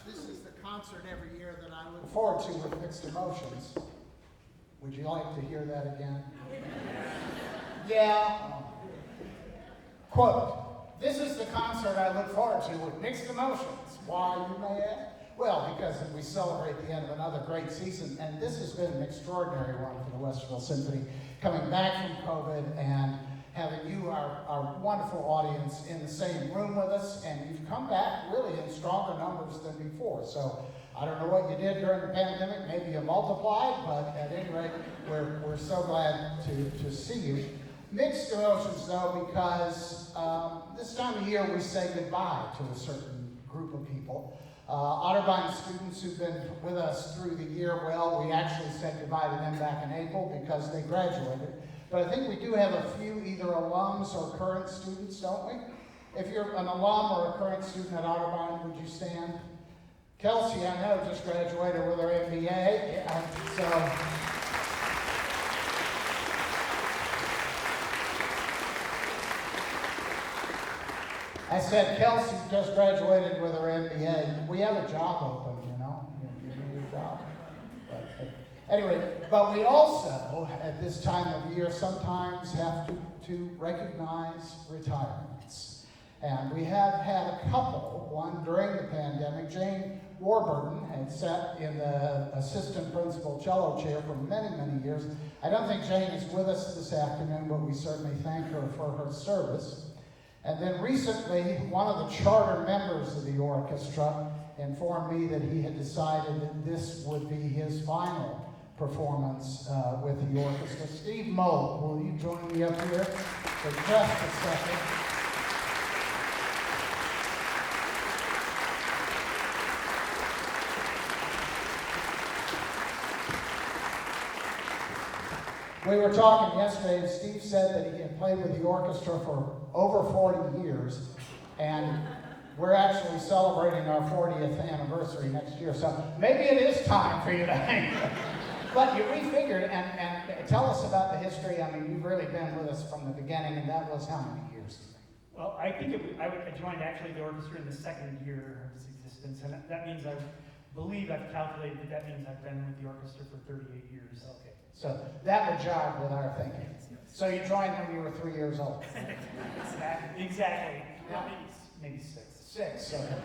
This is the concert every year that I look forward to with mixed emotions. Would you like to hear that again? Yeah. Quote, this is the concert I look forward to with mixed emotions. Why, you may ask? Well, because we celebrate the end of another great season, and this has been an extraordinary one for the Westerville Symphony, coming back from COVID and having you, our wonderful audience, in the same room with us, and you've come back really in stronger numbers than before. So I don't know what you did during the pandemic. Maybe you multiplied, but at any rate, we're so glad to see you. Mixed emotions, though, because this time of year we say goodbye to a certain group of people. Otterbein students who've been with us through the year, well, we actually said goodbye to them back in April because they graduated. But I think we do have a few either alums or current students, don't we? If you're an alum or a current student at Otterbein, would you stand? Kelsey, I know, just graduated with her MBA. I said, Kelsey just graduated with her MBA. We have a job open, you know. You need a job. But we also, at this time of year, sometimes have to recognize retirements. And we have had a couple. One during the pandemic. Jane Warburton had sat in the assistant principal cello chair for many, many years. I don't think Jane is with us this afternoon, but we certainly thank her for her service. And then recently, one of the charter members of the orchestra informed me that he had decided that this would be his final performance with the orchestra. Steve Molk, will you join me up here for just a second? We were talking yesterday, and Steve said that he had played with the orchestra for over 40 years, and we're actually celebrating our 40th anniversary next year, so maybe it is time for you to hang. But you refigured, and tell us about the history. I mean, you've really been with us from the beginning, and that was how many years? Well, I think I joined actually the orchestra in the second year of its existence, and that means I believe I've calculated that means I've been with the orchestra for 38 years. Okay. So that would jive with our thinking. So you joined when you were 3 years old. Exactly. Well, maybe six. Six. Okay.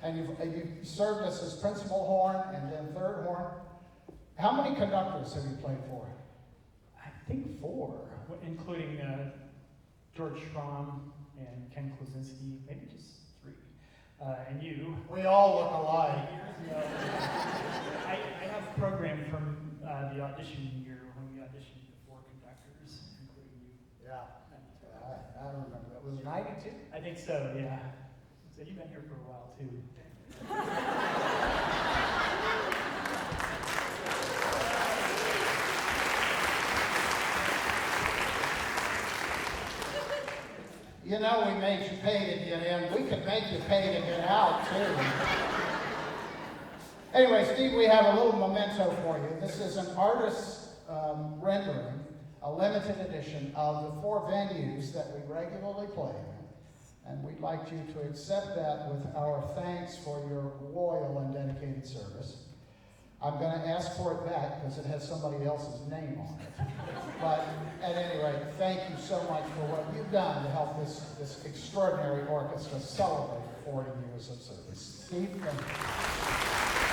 And you've served us as principal horn and then third horn. How many conductors have you played for? I think 4, including George Schramm and Ken Klosinski. Maybe just 3. And you. We all look alike. I have a program from the audition year when we auditioned for 4 conductors, including you. Yeah, I don't remember. That was 92? I think so, yeah. So you've been here for a while, too. You know, we made you pay to get in. We could make you pay to get out, too. Anyway, Steve, we have a little memento for you. This is an artist's rendering, a limited edition of the 4 venues that we regularly play in. And we'd like you to accept that with our thanks for your loyal and dedicated service. I'm going to ask for it back because it has somebody else's name on it. But at any rate, thank you so much for what you've done to help this extraordinary orchestra celebrate 40 years of service. Steve, thank you.